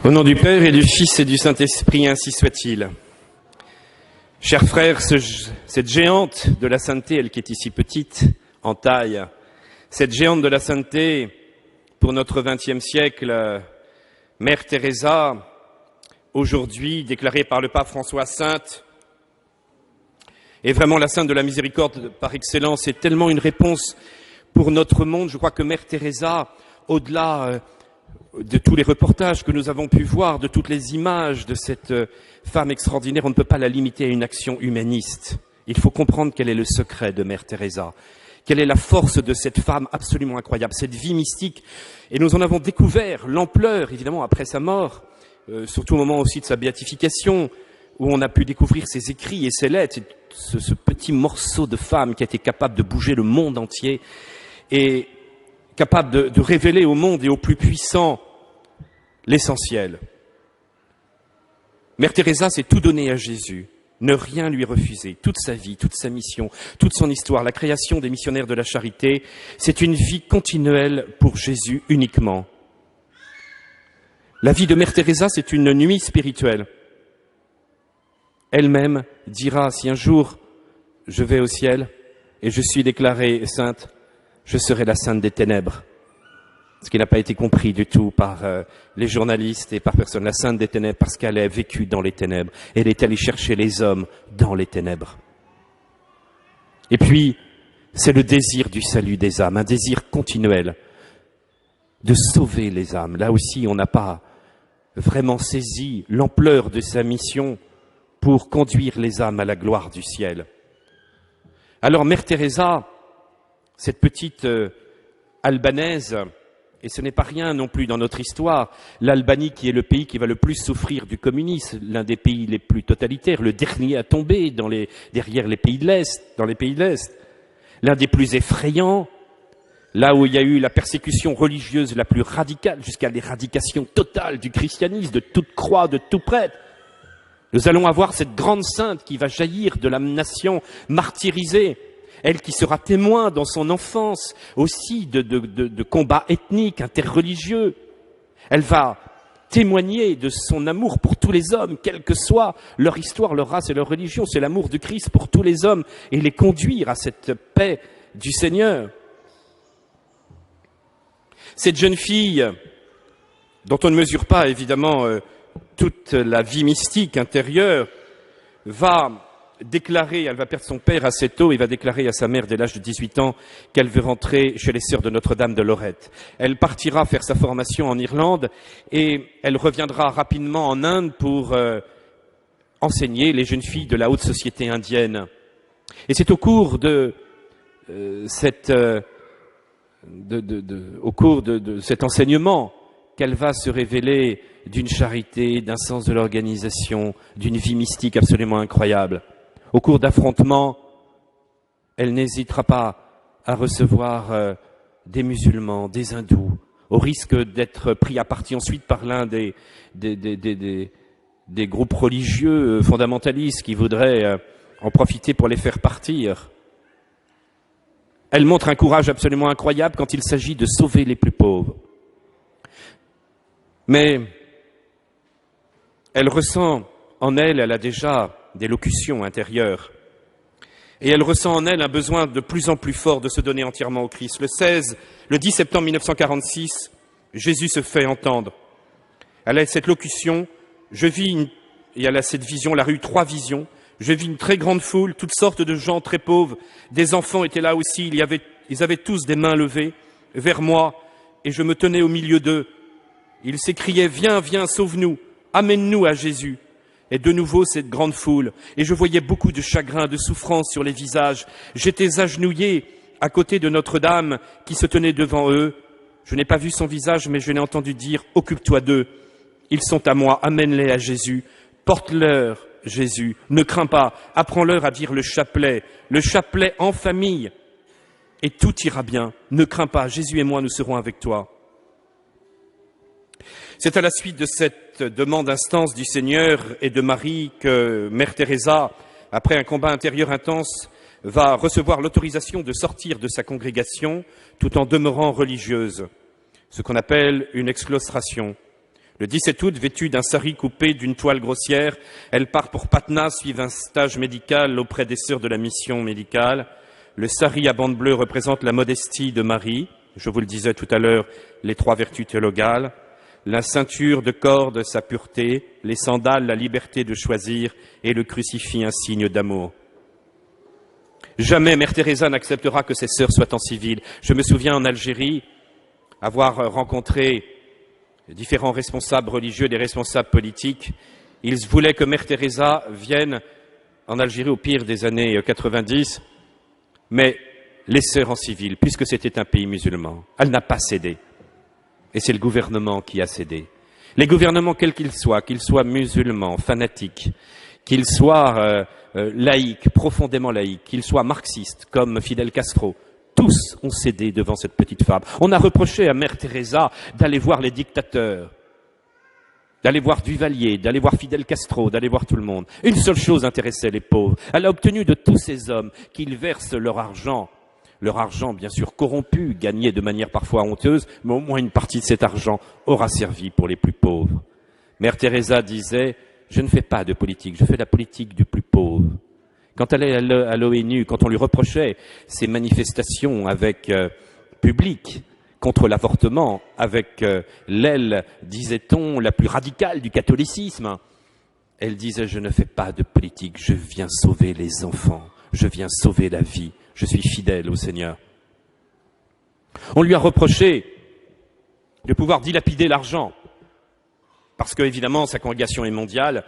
Au nom du Père et du Fils et du Saint-Esprit, ainsi soit-il. Chers frères, cette géante de la sainteté, elle qui est ici petite, en taille, cette géante de la sainteté, pour notre XXe siècle, Mère Teresa, aujourd'hui déclarée par le pape François sainte, est vraiment la sainte de la miséricorde par excellence, c'est tellement une réponse pour notre monde. Je crois que Mère Teresa, au-delà de tous les reportages que nous avons pu voir, de toutes les images de cette femme extraordinaire, on ne peut pas la limiter à une action humaniste. Il faut comprendre quel est le secret de Mère Teresa, quelle est la force de cette femme absolument incroyable, cette vie mystique. Et nous en avons découvert l'ampleur, évidemment, après sa mort, surtout au moment aussi de sa béatification, où on a pu découvrir ses écrits et ses lettres, ce petit morceau de femme qui a été capable de bouger le monde entier et capable de révéler au monde et aux plus puissants l'essentiel. Mère Teresa s'est tout donné à Jésus, ne rien lui refuser, toute sa vie, toute sa mission, toute son histoire, la création des missionnaires de la charité, c'est une vie continuelle pour Jésus uniquement. La vie de Mère Teresa, c'est une nuit spirituelle. Elle-même dira, si un jour je vais au ciel et je suis déclarée sainte, je serai la sainte des ténèbres. Ce qui n'a pas été compris du tout par les journalistes et par personne. La sainte des ténèbres parce qu'elle a vécu dans les ténèbres. Elle est allée chercher les hommes dans les ténèbres. Et puis, c'est le désir du salut des âmes, un désir continuel de sauver les âmes. Là aussi, on n'a pas vraiment saisi l'ampleur de sa mission pour conduire les âmes à la gloire du ciel. Alors, Mère Teresa, cette petite albanaise, et ce n'est pas rien non plus dans notre histoire, l'Albanie qui est le pays qui va le plus souffrir du communisme, l'un des pays les plus totalitaires, le dernier à tomber derrière les pays de l'Est, dans les pays de l'Est, l'un des plus effrayants, là où il y a eu la persécution religieuse la plus radicale, jusqu'à l'éradication totale du christianisme, de toute croix, de tout prêtre. Nous allons avoir cette grande sainte qui va jaillir de la nation martyrisée, elle qui sera témoin dans son enfance aussi de combats ethniques, interreligieux. Elle va témoigner de son amour pour tous les hommes, quelle que soit leur histoire, leur race et leur religion. C'est l'amour du Christ pour tous les hommes et les conduire à cette paix du Seigneur. Cette jeune fille, dont on ne mesure pas évidemment toute la vie mystique intérieure, va déclarer, elle va perdre son père assez tôt et va déclarer à sa mère dès l'âge de 18 ans qu'elle veut rentrer chez les sœurs de Notre-Dame de Lorette. Elle partira faire sa formation en Irlande et elle reviendra rapidement en Inde pour enseigner les jeunes filles de la haute société indienne. Et c'est au cours de cet enseignement qu'elle va se révéler d'une charité, d'un sens de l'organisation, d'une vie mystique absolument incroyable. Au cours d'affrontements, elle n'hésitera pas à recevoir des musulmans, des hindous, au risque d'être pris à partie ensuite par l'un des groupes religieux fondamentalistes qui voudraient en profiter pour les faire partir. Elle montre un courage absolument incroyable quand il s'agit de sauver les plus pauvres. Mais elle ressent en elle, elle a déjà des locutions intérieures. Et elle ressent en elle un besoin de plus en plus fort de se donner entièrement au Christ. Le 10 septembre 1946, Jésus se fait entendre. Elle a cette locution, et elle a cette vision, elle a eu 3 visions. Je vis une très grande foule, toutes sortes de gens très pauvres. Des enfants étaient là aussi, ils avaient tous des mains levées vers moi, et je me tenais au milieu d'eux. Ils s'écriaient, viens, viens, sauve-nous, amène-nous à Jésus. Et de nouveau, cette grande foule. Et je voyais beaucoup de chagrin, de souffrance sur les visages. J'étais agenouillé à côté de Notre-Dame qui se tenait devant eux. Je n'ai pas vu son visage, mais je l'ai entendu dire, occupe-toi d'eux. Ils sont à moi, amène-les à Jésus. Porte-leur, Jésus. Ne crains pas, apprends-leur à dire le chapelet en famille. Et tout ira bien. Ne crains pas, Jésus et moi, nous serons avec toi. C'est à la suite de cette demande d'instance du Seigneur et de Marie que Mère Teresa, après un combat intérieur intense, va recevoir l'autorisation de sortir de sa congrégation tout en demeurant religieuse, ce qu'on appelle une exclostration. Le 17 août, vêtue d'un sari coupé d'une toile grossière, elle part pour Patna suivre un stage médical auprès des sœurs de la mission médicale. Le sari à bande bleue représente la modestie de Marie, je vous le disais tout à l'heure, les 3 vertus théologales. La ceinture de corde, sa pureté, les sandales, la liberté de choisir, et le crucifix, un signe d'amour. Jamais Mère Teresa n'acceptera que ses sœurs soient en civil. Je me souviens en Algérie avoir rencontré différents responsables religieux, des responsables politiques. Ils voulaient que Mère Teresa vienne en Algérie au pire des années 90, mais les sœurs en civil, puisque c'était un pays musulman. Elle n'a pas cédé. Et c'est le gouvernement qui a cédé. Les gouvernements, quels qu'ils soient musulmans, fanatiques, qu'ils soient laïcs, profondément laïcs, qu'ils soient marxistes, comme Fidel Castro, tous ont cédé devant cette petite femme. On a reproché à Mère Teresa d'aller voir les dictateurs, d'aller voir Duvalier, d'aller voir Fidel Castro, d'aller voir tout le monde. Une seule chose intéressait les pauvres. Elle a obtenu de tous ces hommes qu'ils versent leur argent bien sûr corrompu, gagné de manière parfois honteuse, mais au moins une partie de cet argent aura servi pour les plus pauvres. Mère Teresa disait, je ne fais pas de politique, je fais la politique du plus pauvre. Quand elle est à l'ONU, quand on lui reprochait ces manifestations avec publiques contre l'avortement, avec l'aile, disait-on, la plus radicale du catholicisme, elle disait, je ne fais pas de politique, je viens sauver les enfants, je viens sauver la vie, je suis fidèle au Seigneur. On lui a reproché de pouvoir dilapider l'argent, parce que, évidemment, sa congrégation est mondiale,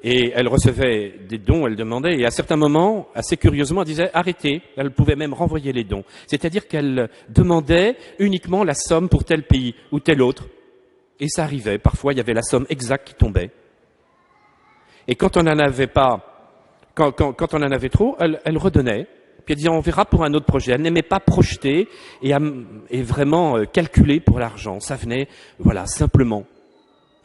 et elle recevait des dons, elle demandait, et à certains moments, assez curieusement, elle disait arrêtez, elle pouvait même renvoyer les dons. C'est-à-dire qu'elle demandait uniquement la somme pour tel pays ou tel autre, et ça arrivait, parfois il y avait la somme exacte qui tombait. Et quand on n'en avait pas, quand on en avait trop, elle redonnait, puis elle disait on verra pour un autre projet. Elle n'aimait pas projeter et vraiment calculer pour l'argent, ça venait, voilà, simplement.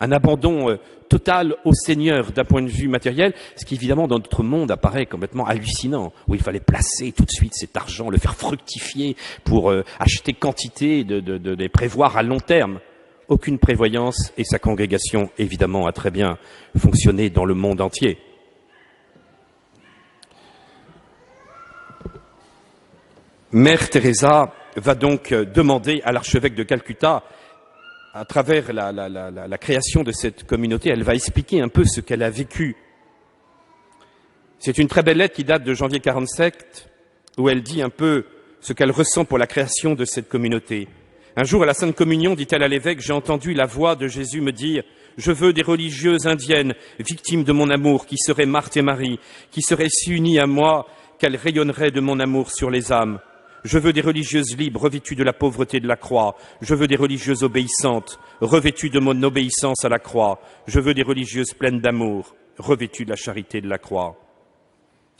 Un abandon total au Seigneur d'un point de vue matériel, ce qui évidemment dans notre monde apparaît complètement hallucinant, où il fallait placer tout de suite cet argent, le faire fructifier pour acheter quantité, de les prévoir à long terme. Aucune prévoyance et sa congrégation évidemment a très bien fonctionné dans le monde entier. Mère Teresa va donc demander à l'archevêque de Calcutta, à travers la création de cette communauté, elle va expliquer un peu ce qu'elle a vécu. C'est une très belle lettre qui date de janvier 47, où elle dit un peu ce qu'elle ressent pour la création de cette communauté. Un jour, à la Sainte Communion, dit-elle à l'évêque, j'ai entendu la voix de Jésus me dire « Je veux des religieuses indiennes, victimes de mon amour, qui seraient Marthe et Marie, qui seraient si unies à moi qu'elles rayonneraient de mon amour sur les âmes. Je veux des religieuses libres, revêtues de la pauvreté de la croix. Je veux des religieuses obéissantes, revêtues de mon obéissance à la croix. Je veux des religieuses pleines d'amour, revêtues de la charité de la croix. »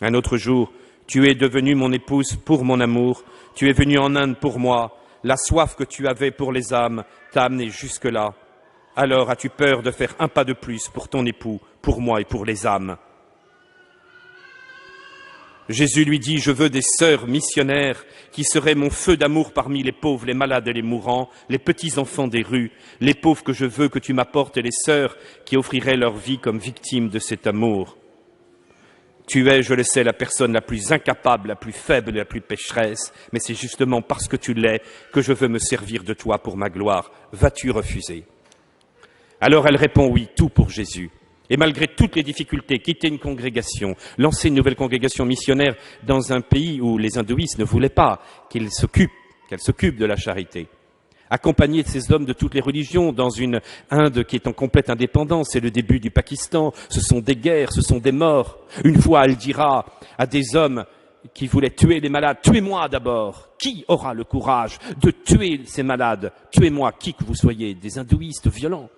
Un autre jour, tu es devenue mon épouse pour mon amour. Tu es venue en Inde pour moi. La soif que tu avais pour les âmes t'a amené jusque-là. Alors as-tu peur de faire un pas de plus pour ton époux, pour moi et pour les âmes? Jésus lui dit, je veux des sœurs missionnaires qui seraient mon feu d'amour parmi les pauvres, les malades et les mourants, les petits-enfants des rues, les pauvres que je veux que tu m'apportes et les sœurs qui offriraient leur vie comme victimes de cet amour. Tu es, je le sais, la personne la plus incapable, la plus faible et la plus pécheresse, mais c'est justement parce que tu l'es que je veux me servir de toi pour ma gloire. Vas-tu refuser? Alors elle répond oui, tout pour Jésus. Et malgré toutes les difficultés, quitter une congrégation, lancer une nouvelle congrégation missionnaire dans un pays où les hindouistes ne voulaient pas qu'elle s'occupe de la charité. Accompagner ces hommes de toutes les religions dans une Inde qui est en complète indépendance, c'est le début du Pakistan, ce sont des guerres, ce sont des morts. Une fois, elle dira à des hommes qui voulaient tuer les malades, tuez-moi d'abord. Qui aura le courage de tuer ces malades? Tuez-moi, qui que vous soyez, des hindouistes violents.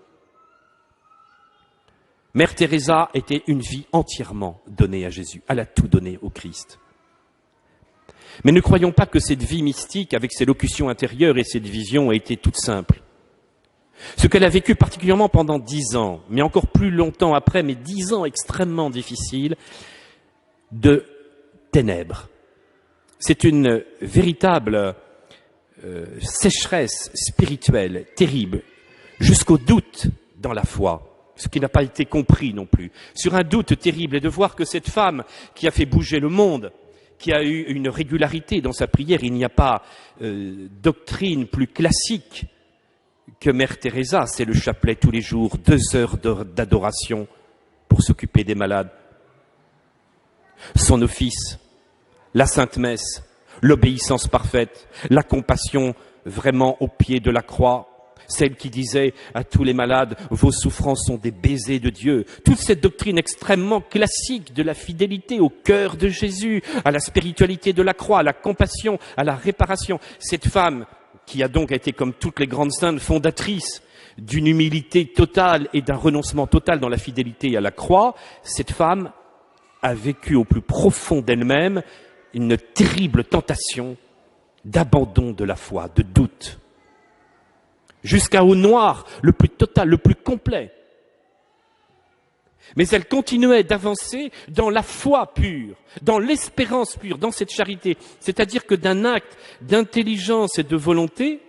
Mère Teresa était une vie entièrement donnée à Jésus. Elle a tout donné au Christ. Mais ne croyons pas que cette vie mystique, avec ses locutions intérieures et cette vision, a été toute simple. Ce qu'elle a vécu particulièrement pendant 10 ans, mais encore plus longtemps après, mais 10 ans extrêmement difficiles, de ténèbres. C'est une véritable sécheresse spirituelle terrible, jusqu'au doute dans la foi, ce qui n'a pas été compris non plus, sur un doute terrible, et de voir que cette femme qui a fait bouger le monde, qui a eu une régularité dans sa prière, il n'y a pas doctrine plus classique que Mère Teresa, c'est le chapelet tous les jours, 2 heures d'adoration pour s'occuper des malades. Son office, la Sainte Messe, l'obéissance parfaite, la compassion vraiment au pied de la croix, celle qui disait à tous les malades, vos souffrances sont des baisers de Dieu. Toute cette doctrine extrêmement classique de la fidélité au cœur de Jésus, à la spiritualité de la croix, à la compassion, à la réparation. Cette femme qui a donc été, comme toutes les grandes saintes, fondatrice d'une humilité totale et d'un renoncement total dans la fidélité à la croix, cette femme a vécu au plus profond d'elle-même une terrible tentation d'abandon de la foi, de doute, jusqu'à au noir le plus total, le plus complet. Mais elle continuait d'avancer dans la foi pure, dans l'espérance pure, dans cette charité. C'est-à-dire que d'un acte d'intelligence et de volonté,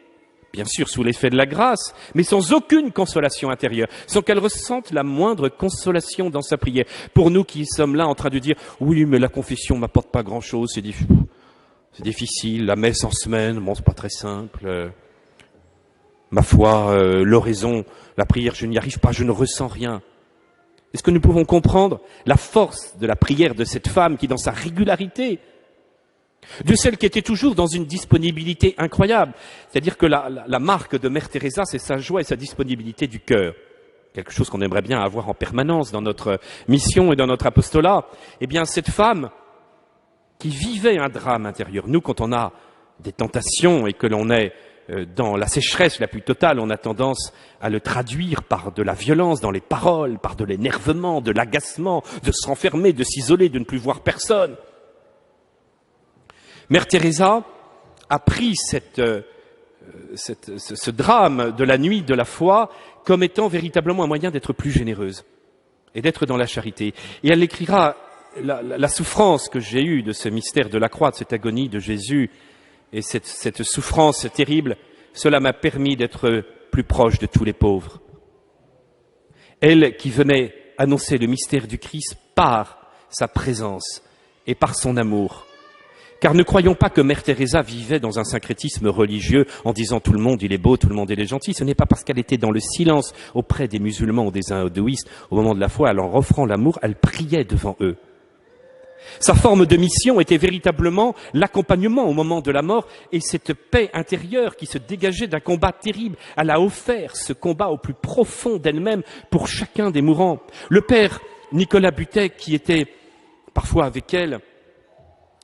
bien sûr sous l'effet de la grâce, mais sans aucune consolation intérieure, sans qu'elle ressente la moindre consolation dans sa prière. Pour nous qui sommes là en train de dire « Oui, mais la confession ne m'apporte pas grand-chose, c'est difficile, la messe en semaine, bon, c'est pas très simple. Ma foi, l'oraison, la prière, je n'y arrive pas, je ne ressens rien. » Est-ce que nous pouvons comprendre la force de la prière de cette femme qui, dans sa régularité, de celle qui était toujours dans une disponibilité incroyable, c'est-à-dire que la marque de Mère Teresa, c'est sa joie et sa disponibilité du cœur, quelque chose qu'on aimerait bien avoir en permanence dans notre mission et dans notre apostolat. Eh bien, cette femme qui vivait un drame intérieur, nous, quand on a des tentations et que l'on est dans la sécheresse la plus totale, on a tendance à le traduire par de la violence dans les paroles, par de l'énervement, de l'agacement, de se renfermer, de s'isoler, de ne plus voir personne. Mère Teresa a pris ce drame de la nuit de la foi comme étant véritablement un moyen d'être plus généreuse et d'être dans la charité. Et elle écrira la souffrance que j'ai eue de ce mystère de la croix, de cette agonie de Jésus, et cette souffrance terrible, cela m'a permis d'être plus proche de tous les pauvres. Elle qui venait annoncer le mystère du Christ par sa présence et par son amour. Car ne croyons pas que Mère Teresa vivait dans un syncrétisme religieux en disant tout le monde il est beau, tout le monde il est gentil. Ce n'est pas parce qu'elle était dans le silence auprès des musulmans ou des hindouistes au moment de la foi, elle en offrant l'amour, elle priait devant eux. Sa forme de mission était véritablement l'accompagnement au moment de la mort et cette paix intérieure qui se dégageait d'un combat terrible. Elle a offert ce combat au plus profond d'elle-même pour chacun des mourants. Le père Nicolas Butet, qui était parfois avec elle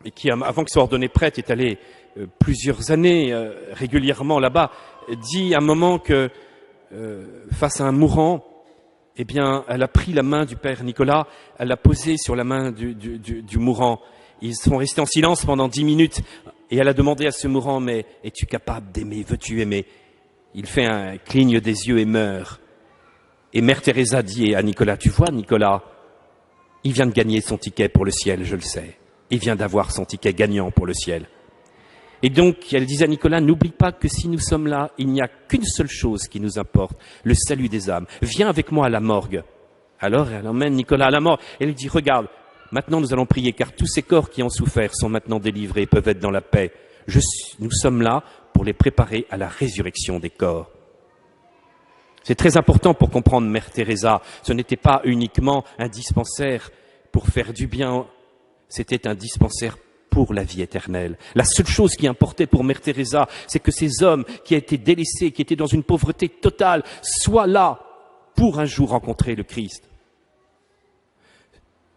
et qui, avant qu'il soit ordonné prêtre, est allé plusieurs années régulièrement là-bas, dit à un moment que face à un mourant, eh bien, elle a pris la main du père Nicolas, elle l'a posée sur la main du mourant. Ils sont restés en silence pendant 10 minutes et elle a demandé à ce mourant, mais es-tu capable d'aimer, veux-tu aimer? Il fait un cligne des yeux et meurt. Et Mère Teresa dit à Nicolas, tu vois Nicolas, il vient de gagner son ticket pour le ciel, je le sais. Il vient d'avoir son ticket gagnant pour le ciel. Et donc, elle disait à Nicolas, n'oublie pas que si nous sommes là, il n'y a qu'une seule chose qui nous importe, le salut des âmes. Viens avec moi à la morgue. Alors, elle emmène Nicolas à la morgue. Elle lui dit, regarde, maintenant nous allons prier, car tous ces corps qui ont souffert sont maintenant délivrés, peuvent être dans la paix. Nous sommes là pour les préparer à la résurrection des corps. C'est très important pour comprendre Mère Teresa. Ce n'était pas uniquement un dispensaire pour faire du bien, c'était un dispensaire pour la vie éternelle. La seule chose qui importait pour Mère Teresa, c'est que ces hommes qui étaient délaissés, qui étaient dans une pauvreté totale, soient là pour un jour rencontrer le Christ.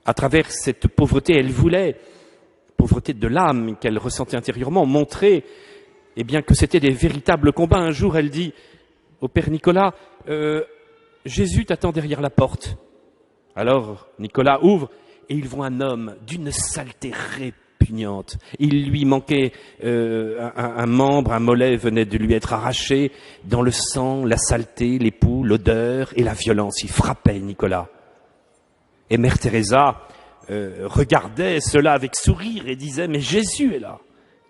À travers cette pauvreté, elle voulait, pauvreté de l'âme qu'elle ressentait intérieurement, montrer eh bien, que c'était des véritables combats. Un jour, elle dit au Père Nicolas, Jésus t'attend derrière la porte. Alors, Nicolas ouvre et il voit un homme d'une saleté répugnante. Il lui manquait un membre, un mollet venait de lui être arraché. Dans le sang, la saleté, les poux, l'odeur et la violence. Il frappait Nicolas. Et Mère Teresa regardait cela avec sourire et disait, mais Jésus est là.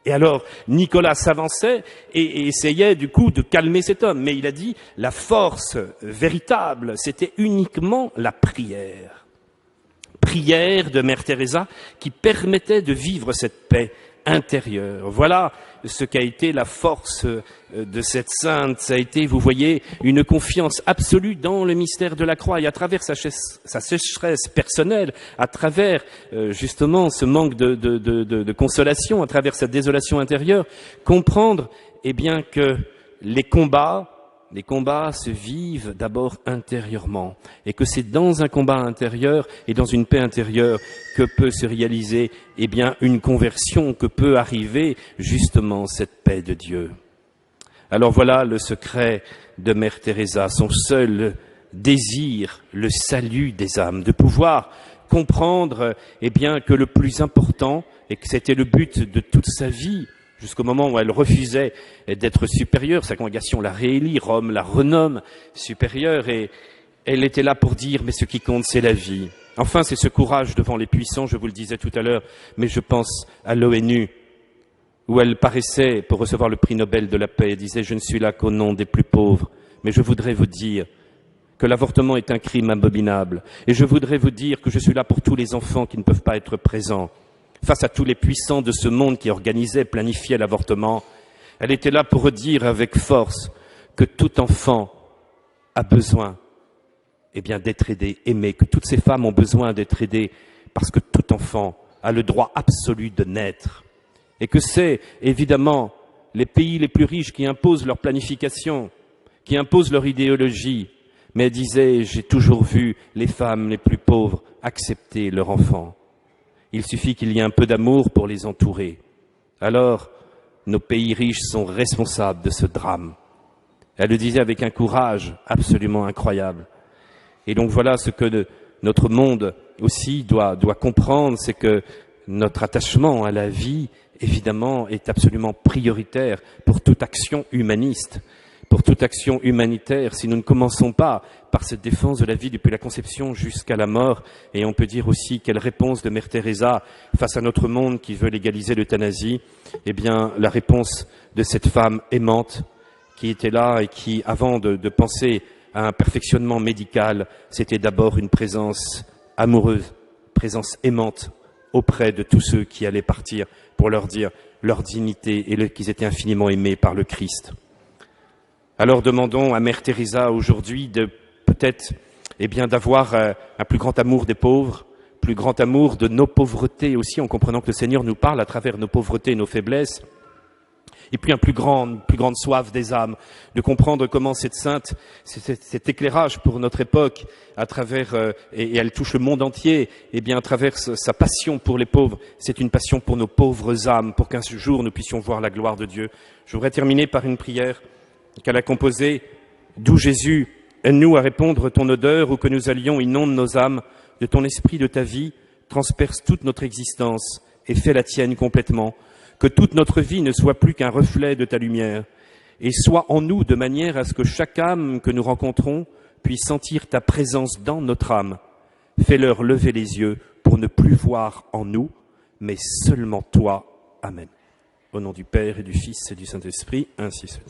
Et alors, Nicolas s'avançait et essayait du coup de calmer cet homme. Mais il a dit, la force véritable, c'était uniquement la prière. Prière de Mère Teresa qui permettait de vivre cette paix intérieure. Voilà ce qu'a été la force de cette sainte. Ça a été, vous voyez, une confiance absolue dans le mystère de la croix et à travers sa sécheresse personnelle, à travers justement ce manque de consolation, à travers sa désolation intérieure, comprendre eh bien que les combats se vivent d'abord intérieurement et que c'est dans un combat intérieur et dans une paix intérieure que peut se réaliser eh bien une conversion, que peut arriver justement cette paix de Dieu. Alors voilà le secret de Mère Teresa, son seul désir, le salut des âmes, de pouvoir comprendre eh bien que le plus important et que c'était le but de toute sa vie, jusqu'au moment où elle refusait d'être supérieure, sa congrégation la réélit, Rome la renomme supérieure, et elle était là pour dire, mais ce qui compte, c'est la vie. Enfin, c'est ce courage devant les puissants, je vous le disais tout à l'heure, mais je pense à l'ONU, où elle paraissait pour recevoir le prix Nobel de la paix, et disait, je ne suis là qu'au nom des plus pauvres, mais je voudrais vous dire que l'avortement est un crime abominable, et je voudrais vous dire que je suis là pour tous les enfants qui ne peuvent pas être présents. Face à tous les puissants de ce monde qui organisaient, planifiaient l'avortement, elle était là pour redire avec force que tout enfant a besoin eh bien, d'être aidé, aimé, que toutes ces femmes ont besoin d'être aidées parce que tout enfant a le droit absolu de naître. Et que c'est évidemment les pays les plus riches qui imposent leur planification, qui imposent leur idéologie. Mais elle disait, j'ai toujours vu les femmes les plus pauvres accepter leur enfant. Il suffit qu'il y ait un peu d'amour pour les entourer. Alors, nos pays riches sont responsables de ce drame. Elle le disait avec un courage absolument incroyable. Et donc voilà ce que notre monde aussi doit comprendre, c'est que notre attachement à la vie, évidemment, est absolument prioritaire pour toute action humaniste. Pour toute action humanitaire, si nous ne commençons pas par cette défense de la vie depuis la conception jusqu'à la mort, et on peut dire aussi quelle réponse de Mère Teresa face à notre monde qui veut légaliser l'euthanasie, eh bien la réponse de cette femme aimante qui était là et qui, avant de penser à un perfectionnement médical, c'était d'abord une présence amoureuse, présence aimante auprès de tous ceux qui allaient partir pour leur dire leur dignité et qu'ils étaient infiniment aimés par le Christ. Alors demandons à Mère Teresa aujourd'hui de peut-être eh bien d'avoir un plus grand amour des pauvres, plus grand amour de nos pauvretés aussi, en comprenant que le Seigneur nous parle à travers nos pauvretés et nos faiblesses, et puis une plus grande soif des âmes, de comprendre comment cette sainte, cet éclairage pour notre époque, à travers et elle touche le monde entier, et bien à travers sa passion pour les pauvres, c'est une passion pour nos pauvres âmes, pour qu'un jour nous puissions voir la gloire de Dieu. Je voudrais terminer par une prière qu'elle a composée, d'où Jésus, aide-nous à répondre ton odeur, où que nous allions, inonde nos âmes, de ton esprit, de ta vie, transperce toute notre existence et fais la tienne complètement, que toute notre vie ne soit plus qu'un reflet de ta lumière, et sois en nous de manière à ce que chaque âme que nous rencontrons puisse sentir ta présence dans notre âme. Fais-leur lever les yeux pour ne plus voir en nous, mais seulement toi. Amen. Au nom du Père et du Fils et du Saint-Esprit, ainsi soit.